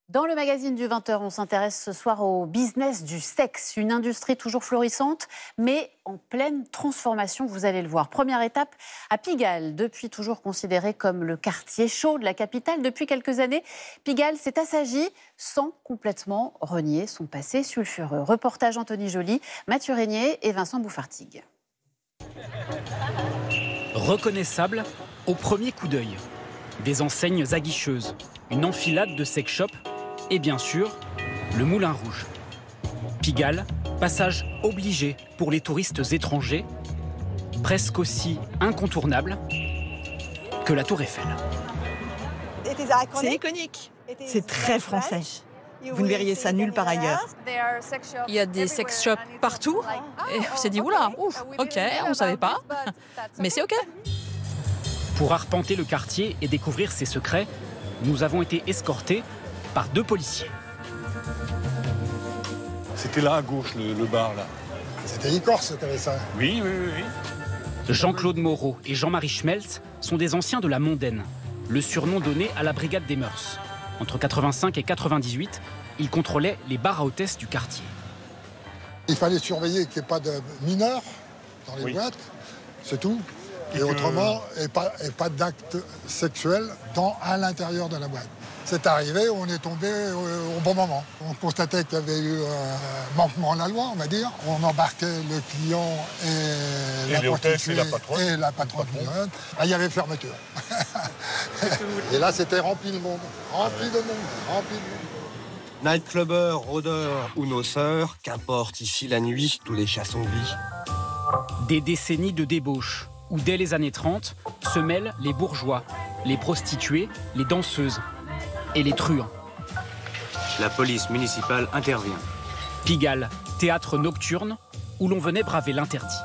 Dans le magazine du 20h, on s'intéresse ce soir au business du sexe, une industrie toujours florissante, mais en pleine transformation, vous allez le voir. Première étape à Pigalle, depuis toujours considéré comme le quartier chaud de la capitale. Depuis quelques années, Pigalle s'est assagi sans complètement renier son passé sulfureux. Reportage Anthony Joly, Mathieu Régnier et Vincent Bouffartigue. Reconnaissable au premier coup d'œil. Des enseignes aguicheuses, une enfilade de sex shops et bien sûr, le Moulin Rouge. Pigalle, passage obligé pour les touristes étrangers, presque aussi incontournable que la Tour Eiffel. C'est iconique, c'est très français. Vous ne verriez ça nulle part ailleurs. Il y a des sex shops partout et on s'est dit oula, ouf, ok, on ne savait pas, mais c'est ok. Pour arpenter le quartier et découvrir ses secrets, nous avons été escortés par 2 policiers. C'était là à gauche, le bar là. C'était les Corses qui avaient ça. Oui. Jean-Claude Moreau et Jean-Marie Schmelz sont des anciens de la Mondaine, le surnom donné à la brigade des mœurs. Entre 85 et 98, ils contrôlaient les bars à hôtesses du quartier. Il fallait surveiller qu'il n'y ait pas de mineurs dans les boîtes, c'est tout. Et autrement, et pas d'actes sexuels à l'intérieur de la boîte. C'est arrivé, on est tombé au bon moment. On constatait qu'il y avait eu un manquement à la loi, on va dire. On embarquait le client et la prostituée et la patronne. Il y avait fermeture. Et là, c'était rempli de monde. Rempli de monde. Nightclubber, rôdeur ou noceur, qu'importe ici la nuit, tous les chats sont gris. Des décennies de débauche, où dès les années 30 se mêlent les bourgeois, les prostituées, les danseuses et les truands. La police municipale intervient. Pigalle, théâtre nocturne où l'on venait braver l'interdit.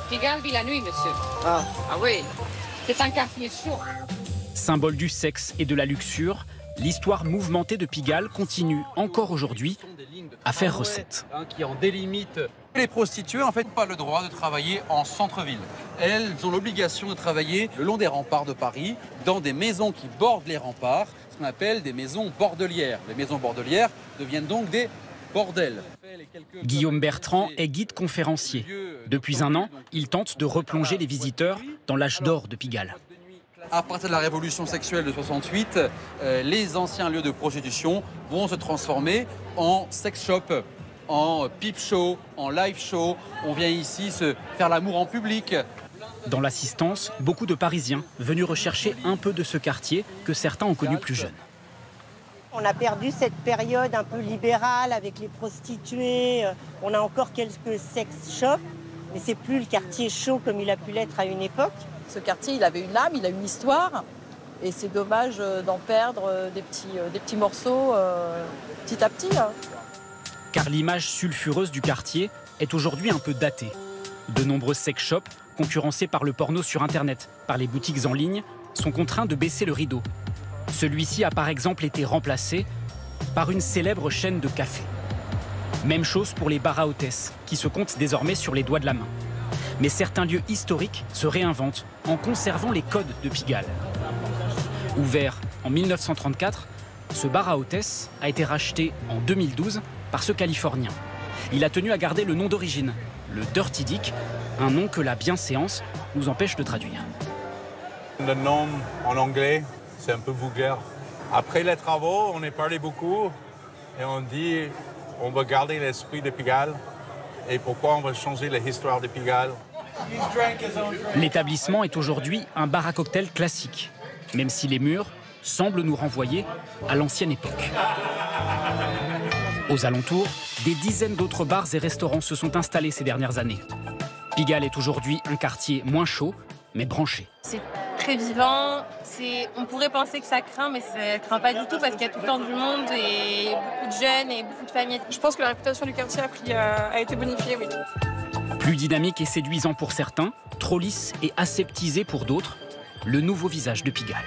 Pigalle vit la nuit, monsieur. Ah oui, c'est un quartier chaud. Symbole du sexe et de la luxure, l'histoire mouvementée de Pigalle continue encore aujourd'hui à faire recette. Qui en délimite. Les prostituées en fait n'ont pas le droit de travailler en centre-ville. Elles ont l'obligation de travailler le long des remparts de Paris, dans des maisons qui bordent les remparts, ce qu'on appelle des maisons bordelières. Les maisons bordelières deviennent donc des bordels. Guillaume Bertrand est guide conférencier. Depuis un an, il tente de replonger les visiteurs dans l'âge d'or de Pigalle. À partir de la révolution sexuelle de 68, les anciens lieux de prostitution vont se transformer en sex shop, en peep show, en live show. On vient ici se faire l'amour en public. Dans l'assistance, beaucoup de Parisiens venus rechercher un peu de ce quartier que certains ont connu plus jeune. On a perdu cette période un peu libérale avec les prostituées. On a encore quelques sex shops, mais c'est plus le quartier chaud comme il a pu l'être à une époque. Ce quartier, il avait une âme, il a une histoire, et c'est dommage d'en perdre des petits morceaux petit à petit. Car l'image sulfureuse du quartier est aujourd'hui un peu datée. De nombreux sex shops, concurrencés par le porno sur Internet, par les boutiques en ligne, sont contraints de baisser le rideau. Celui-ci a par exemple été remplacé par une célèbre chaîne de café. Même chose pour les bars à hôtesses, qui se comptent désormais sur les doigts de la main. Mais certains lieux historiques se réinventent en conservant les codes de Pigalle. Ouvert en 1934, ce bar à hôtesses a été racheté en 2012 par ce Californien. Il a tenu à garder le nom d'origine, le Dirty Dick, un nom que la bienséance nous empêche de traduire. Le nom en anglais, c'est un peu vulgaire. Après les travaux, on est parlé beaucoup et on dit on va garder l'esprit de Pigalle. Et pourquoi on va changer l'histoire de Pigalle? L'établissement est aujourd'hui un bar à cocktail classique, même si les murs semblent nous renvoyer à l'ancienne époque. Aux alentours, des dizaines d'autres bars et restaurants se sont installés ces dernières années. Pigalle est aujourd'hui un quartier moins chaud, mais branché. C'est très vivant, on pourrait penser que ça craint, mais ça ne craint pas du tout parce qu'il y a tout le temps du monde et beaucoup de jeunes et beaucoup de familles. Je pense que la réputation du quartier a été bonifiée, oui. Plus dynamique et séduisant pour certains, trop lisse et aseptisé pour d'autres, le nouveau visage de Pigalle.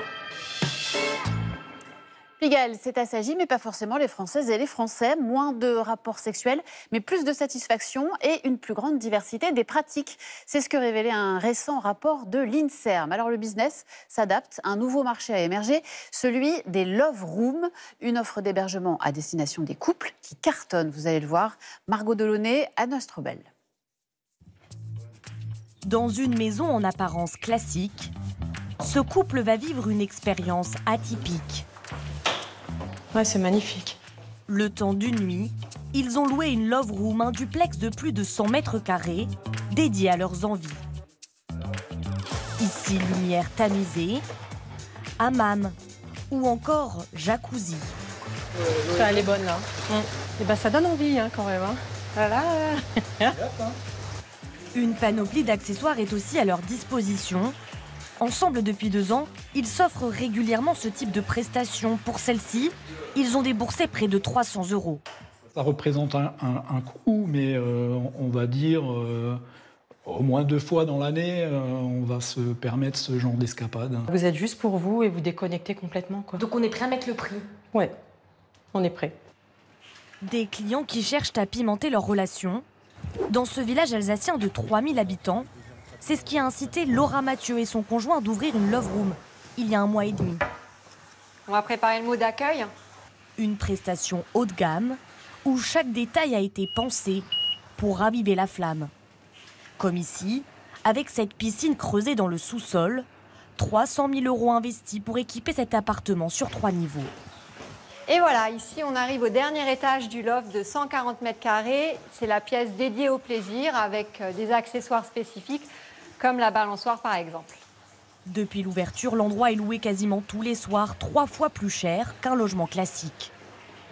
Pigalle s'est assagi, mais pas forcément les Françaises et les Français. Moins de rapports sexuels, mais plus de satisfaction et une plus grande diversité des pratiques. C'est ce que révélait un récent rapport de l'INSERM. Alors le business s'adapte, un nouveau marché a émergé, celui des Love Rooms, une offre d'hébergement à destination des couples qui cartonne, vous allez le voir. Margot Delaunay, Anna Strobel. Dans une maison en apparence classique, ce couple va vivre une expérience atypique. Ouais, c'est magnifique. Le temps d'une nuit, ils ont loué une Love Room, un duplex de plus de 100 mètres carrés, dédié à leurs envies. Ici, lumière tamisée, hammam ou encore jacuzzi. Elle est bonne là. Et ben, ça donne envie quand même. Voilà. Une panoplie d'accessoires est aussi à leur disposition. Ensemble depuis 2 ans, ils s'offrent régulièrement ce type de prestations. Pour celle-ci, ils ont déboursé près de 300 €. Ça représente un coût, mais on va dire au moins 2 fois dans l'année, on va se permettre ce genre d'escapade. Vous êtes juste pour vous et vous déconnectez complètement, quoi. Donc on est prêt à mettre le prix? Ouais, on est prêt. Des clients qui cherchent à pimenter leur relation. Dans ce village alsacien de 3000 habitants, c'est ce qui a incité Laura Mathieu et son conjoint d'ouvrir une Love Room il y a 1 mois et demi. On va préparer le mot d'accueil. Une prestation haut de gamme où chaque détail a été pensé pour raviver la flamme. Comme ici, avec cette piscine creusée dans le sous-sol, 300 000 € investis pour équiper cet appartement sur 3 niveaux. Et voilà, ici on arrive au dernier étage du loft de 140 mètres carrés. C'est la pièce dédiée au plaisir avec des accessoires spécifiques comme la balançoire par exemple. Depuis l'ouverture, l'endroit est loué quasiment tous les soirs, 3 fois plus cher qu'un logement classique.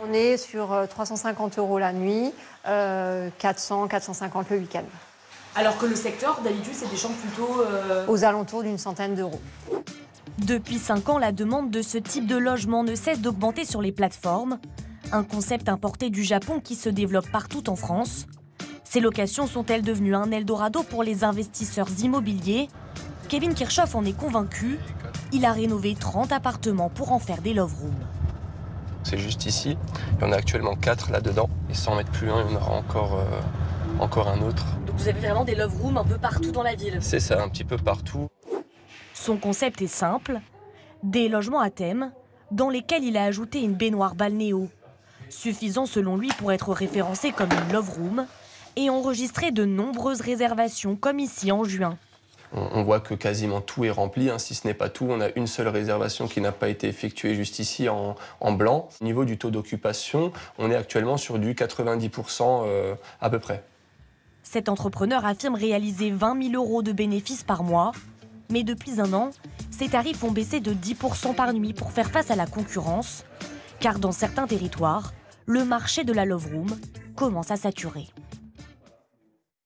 On est sur 350 € la nuit, 400, 450 le week-end. Alors que le secteur, d'habitude, c'est des chambres plutôt... Aux alentours d'une centaine d'euros. Depuis 5 ans, la demande de ce type de logement ne cesse d'augmenter sur les plateformes. Un concept importé du Japon qui se développe partout en France. Ces locations sont-elles devenues un Eldorado pour les investisseurs immobiliers? Kevin Kirchhoff en est convaincu. Il a rénové 30 appartements pour en faire des Love Rooms. C'est juste ici. Il y en a actuellement 4 là-dedans. Et 100 mètres plus loin, il y en aura encore un autre. Donc vous avez vraiment des Love Rooms un peu partout dans la ville? C'est ça, un petit peu partout. Son concept est simple. Des logements à thème dans lesquels il a ajouté une baignoire balnéo. Suffisant selon lui pour être référencé comme une Love Room et enregistrer de nombreuses réservations comme ici en juin. On voit que quasiment tout est rempli, si ce n'est pas tout. On a une seule réservation qui n'a pas été effectuée juste ici en blanc. Au niveau du taux d'occupation, on est actuellement sur du 90% à peu près. Cet entrepreneur affirme réaliser 20 000 € de bénéfices par mois. Mais depuis 1 an, ses tarifs ont baissé de 10% par nuit pour faire face à la concurrence. Car dans certains territoires, le marché de la Love Room commence à saturer.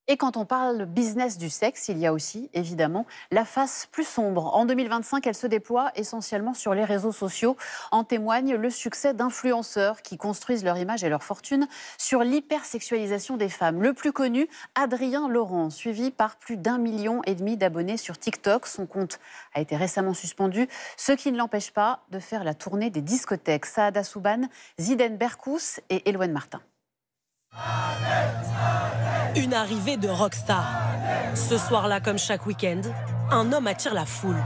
Et quand on parle business du sexe, il y a aussi, évidemment, la face plus sombre. En 2025, elle se déploie essentiellement sur les réseaux sociaux. En témoigne le succès d'influenceurs qui construisent leur image et leur fortune sur l'hypersexualisation des femmes. Le plus connu, Adrien Laurent, suivi par plus d'1,5 million d'abonnés sur TikTok. Son compte a été récemment suspendu, ce qui ne l'empêche pas de faire la tournée des discothèques. Saada Souban, Ziden Berkous et Eloane Martin. Une arrivée de rockstar. Ce soir-là, comme chaque week-end, un homme attire la foule.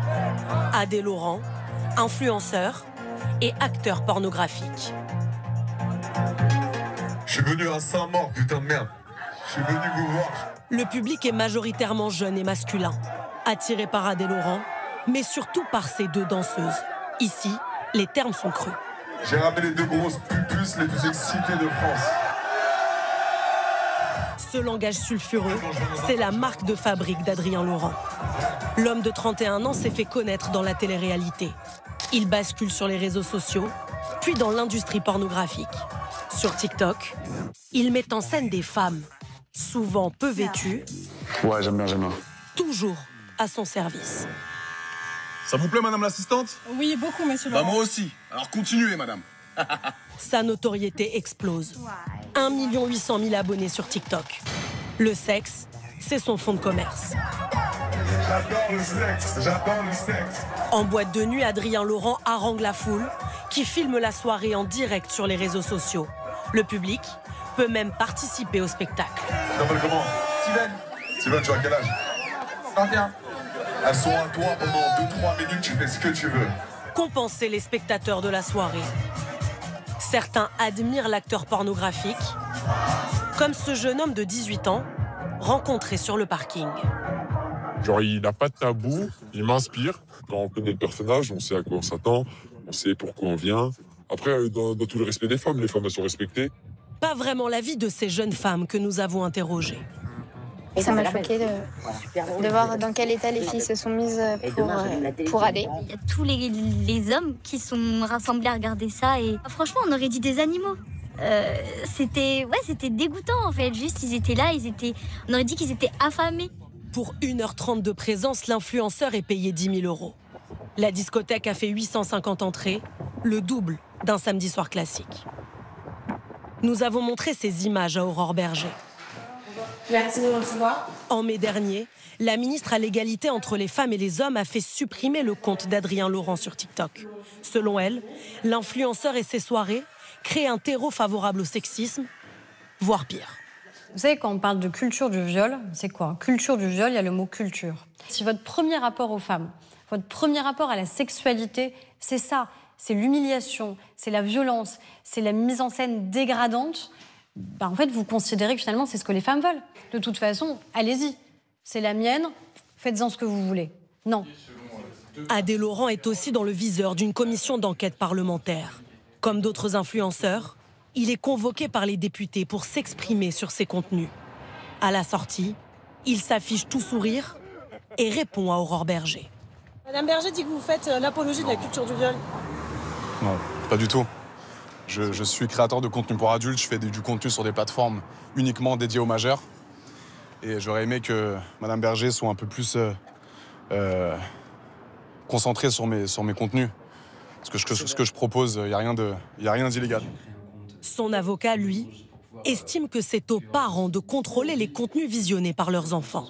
Adrien Laurent, influenceur et acteur pornographique. Je suis venu à Saint-Maur, putain de merde. Je suis venu vous voir. Le public est majoritairement jeune et masculin, attiré par Adrien Laurent, mais surtout par ses 2 danseuses. Ici, les termes sont crus. J'ai ramené les 2 grosses pupus les plus excitées de France. Ce langage sulfureux, c'est la marque de fabrique d'Adrien Laurent. L'homme de 31 ans s'est fait connaître dans la télé-réalité. Il bascule sur les réseaux sociaux, puis dans l'industrie pornographique. Sur TikTok, il met en scène des femmes, souvent peu vêtues. Ouais, j'aime bien. Toujours à son service. Ça vous plaît, madame l'assistante? Oui, beaucoup, monsieur Laurent. Bah, moi aussi. Alors continuez, madame. Sa notoriété explose. 1 800 000 abonnés sur TikTok. Le sexe, c'est son fonds de commerce. J'adore le sexe. En boîte de nuit, Adrien Laurent harangue la foule, qui qui filme la soirée en direct sur les réseaux sociaux. Le public peut même participer au spectacle. Tu t'appelles comment? Steven, tu as quel âge? 21. Elles sont à toi pendant 2-3 minutes, tu fais ce que tu veux. Compenser les spectateurs de la soirée. Certains admirent l'acteur pornographique, comme ce jeune homme de 18 ans, rencontré sur le parking. Genre, il n'a pas de tabou, il m'inspire. Quand on connaît le personnage, on sait à quoi on s'attend, on sait pourquoi on vient. Après, dans tout le respect des femmes, les femmes elles sont respectées. Pas vraiment l'avis de ces jeunes femmes que nous avons interrogées. Ça m'a choqué de voir dans quel état les filles se sont mises pour aller. Il y a tous les hommes qui sont rassemblés à regarder ça et franchement on aurait dit des animaux. C'était dégoûtant en fait, juste ils étaient là, on aurait dit qu'ils étaient affamés. Pour 1h30 de présence, l'influenceur est payé 10 000 €. La discothèque a fait 850 entrées, le double d'un samedi soir classique. Nous avons montré ces images à Aurore Berger. Merci de me recevoir. En mai dernier, la ministre à l'égalité entre les femmes et les hommes a fait supprimer le compte d'Adrien Laurent sur TikTok. Selon elle, l'influenceur et ses soirées créent un terreau favorable au sexisme, voire pire. Vous savez, quand on parle de culture du viol, c'est quoi? Culture du viol, il y a le mot culture. Si votre premier rapport aux femmes, votre premier rapport à la sexualité, c'est ça, c'est l'humiliation, c'est la violence, c'est la mise en scène dégradante, en fait, vous considérez que finalement, c'est ce que les femmes veulent. De toute façon, allez-y. C'est la mienne, faites-en ce que vous voulez. Non. Adé Laurent est aussi dans le viseur d'une commission d'enquête parlementaire. Comme d'autres influenceurs, il est convoqué par les députés pour s'exprimer sur ses contenus. À la sortie, il s'affiche tout sourire et répond à Aurore Berger. Madame Berger dit que vous faites l'apologie de la culture du viol. Non, pas du tout. Je suis créateur de contenu pour adultes, je fais du contenu sur des plateformes uniquement dédiées aux majeurs. Et j'aurais aimé que Madame Berger soit un peu plus concentrée sur mes contenus. Parce que ce que je propose, il n'y a rien d'illégal. Son avocat, lui, estime que c'est aux parents de contrôler les contenus visionnés par leurs enfants.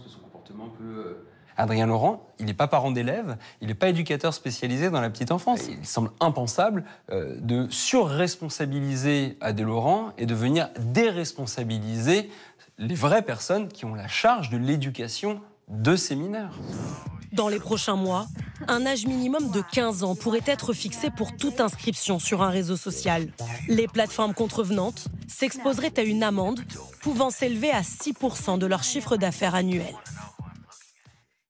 Adrien Laurent, il n'est pas parent d'élèves, il n'est pas éducateur spécialisé dans la petite enfance. Il semble impensable de surresponsabiliser Adé Laurent et de venir déresponsabiliser les vraies personnes qui ont la charge de l'éducation de ces mineurs. Dans les prochains mois, un âge minimum de 15 ans pourrait être fixé pour toute inscription sur un réseau social. Les plateformes contrevenantes s'exposeraient à une amende pouvant s'élever à 6% de leur chiffre d'affaires annuel.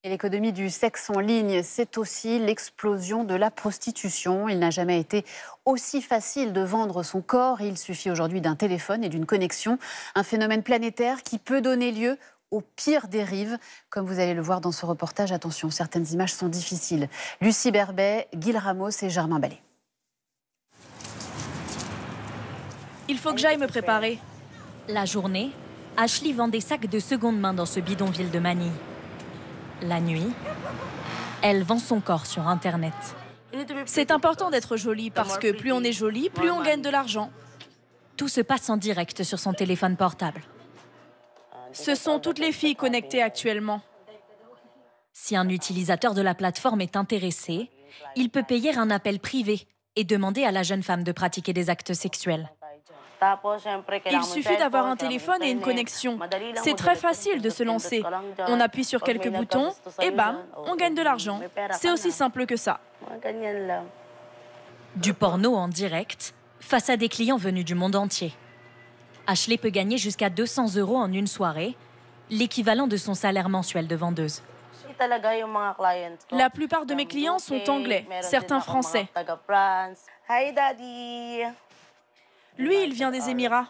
Et l'économie du sexe en ligne, c'est aussi l'explosion de la prostitution. Il n'a jamais été aussi facile de vendre son corps. Il suffit aujourd'hui d'un téléphone et d'une connexion. Un phénomène planétaire qui peut donner lieu aux pires dérives. Comme vous allez le voir dans ce reportage, attention, certaines images sont difficiles. Lucie Berbet, Guil Ramos et Germain Ballet. Il faut que j'aille me préparer. La journée, Ashley vend des sacs de seconde main dans ce bidonville de Manille. La nuit, elle vend son corps sur Internet. C'est important d'être jolie parce que plus on est jolie, plus on gagne de l'argent. Tout se passe en direct sur son téléphone portable. Ce sont toutes les filles connectées actuellement. Si un utilisateur de la plateforme est intéressé, il peut payer un appel privé et demander à la jeune femme de pratiquer des actes sexuels. Il suffit d'avoir un téléphone et une connexion. C'est très facile de se lancer. On appuie sur quelques boutons et bam, on gagne de l'argent. C'est aussi simple que ça. Du porno en direct, face à des clients venus du monde entier. Ashley peut gagner jusqu'à 200 € en une soirée, l'équivalent de son salaire mensuel de vendeuse. La plupart de mes clients sont anglais, certains français. Lui, il vient des Émirats.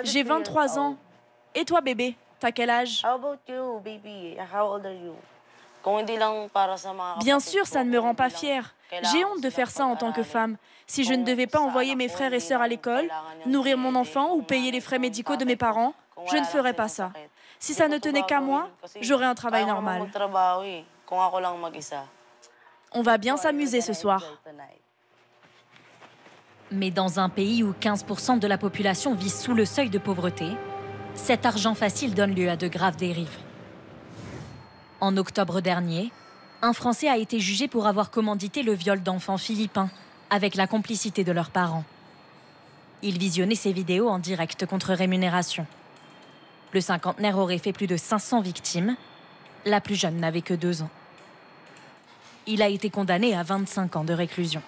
J'ai 23 ans. Et toi, bébé, t'as quel âge? Bien sûr, ça ne me rend pas fière. J'ai honte de faire ça en tant que femme. Si je ne devais pas envoyer mes frères et sœurs à l'école, nourrir mon enfant ou payer les frais médicaux de mes parents, je ne ferais pas ça. Si ça ne tenait qu'à moi, j'aurais un travail normal. On va bien s'amuser ce soir. Mais dans un pays où 15% de la population vit sous le seuil de pauvreté, cet argent facile donne lieu à de graves dérives. En octobre dernier, un Français a été jugé pour avoir commandité le viol d'enfants philippins, avec la complicité de leurs parents. Ils visionnaient ces vidéos en direct contre rémunération. Le cinquantenaire aurait fait plus de 500 victimes. La plus jeune n'avait que 2 ans. Il a été condamné à 25 ans de réclusion.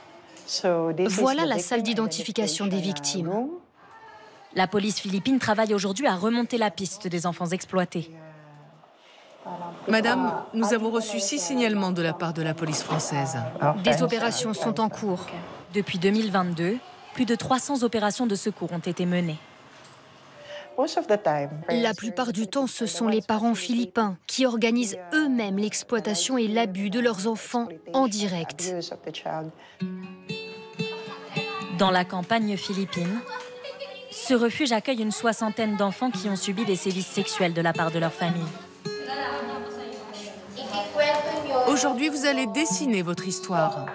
Voilà la salle d'identification des victimes. La police philippine travaille aujourd'hui à remonter la piste des enfants exploités. Madame, nous avons reçu 6 signalements de la part de la police française. Des opérations sont en cours. Depuis 2022, plus de 300 opérations de secours ont été menées. La plupart du temps, ce sont les parents philippins qui organisent eux-mêmes l'exploitation et l'abus de leurs enfants en direct. Dans la campagne philippine, ce refuge accueille une 60aine d'enfants qui ont subi des sévices sexuels de la part de leur famille. Aujourd'hui, vous allez dessiner votre histoire.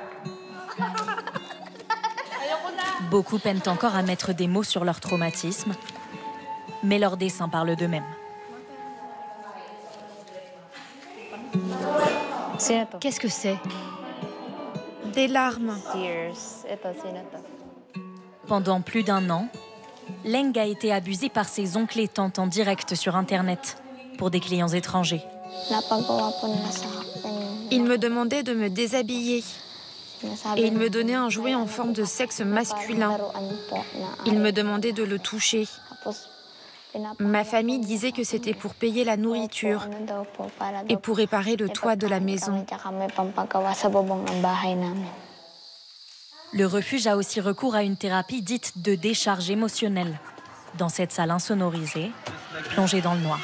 Beaucoup peinent encore à mettre des mots sur leur traumatisme, mais leurs dessins parlent d'eux-mêmes. Qu'est-ce que c'est? Des larmes. Pendant plus d'1 an, Leng a été abusée par ses oncles et tantes en direct sur Internet pour des clients étrangers. Il me demandait de me déshabiller et il me donnait un jouet en forme de sexe masculin. Il me demandait de le toucher. Ma famille disait que c'était pour payer la nourriture et pour réparer le toit de la maison. Le refuge a aussi recours à une thérapie dite de décharge émotionnelle, dans cette salle insonorisée, plongée dans le noir.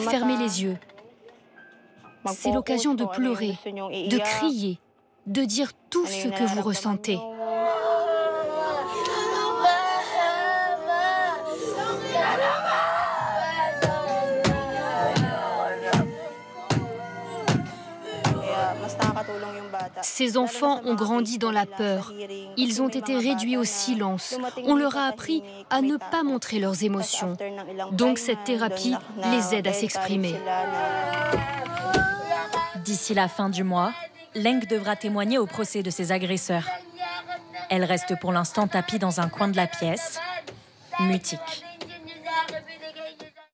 Fermez les yeux. C'est l'occasion de pleurer, de crier, de dire tout ce que vous ressentez. Ces enfants ont grandi dans la peur. Ils ont été réduits au silence. On leur a appris à ne pas montrer leurs émotions. Donc cette thérapie les aide à s'exprimer. D'ici la fin du mois, Leng devra témoigner au procès de ses agresseurs. Elle reste pour l'instant tapie dans un coin de la pièce, mutique.